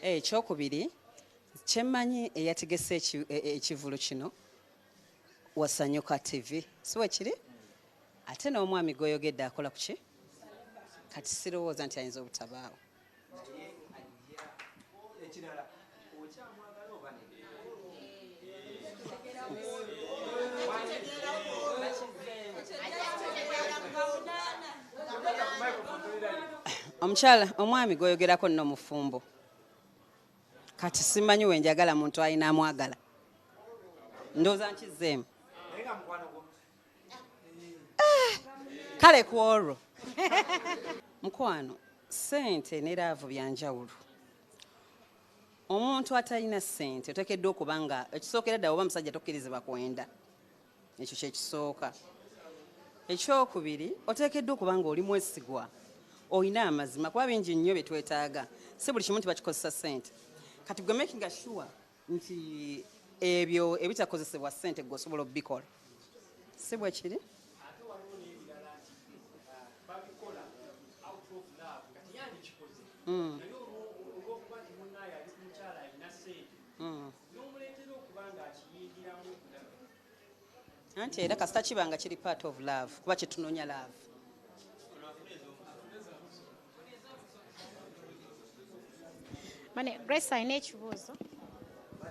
Ekyokubiri kyemmanyi eyategese ekivulu kino Wasanyuka TV siwe kiri ate n'omwami gw'oyogedde akola ku ki kati sirowooza nti ayinza obutabaawo. Omukyala omwami gw'oyogerako nno mufumbo kati simanyi we njagala muntu alina amwagala ndowooza nkizzeemu kale ku olwo mukwano ssente ne laavu byanjawulo. Omuntu atalina ssente oteekeddwa okuba nga ekisookera ddala oba musajja tokkirizibwa kwenda ekyo kyekisooka. Ekyokubiri oteekeddwa okuba nga oli mwesigwa olina amazima kuba bingi nnyo bye twetaaga si buli kimu nti bakikozesa ssente kati gwe making sure nti ebyo ebitakozesebwa ssente gwe osobola obikola si bwe kiri. Anti era kasita kibanga kiri part of love kuba kyetunoonya love. Mane Grace alina ekibuuzo.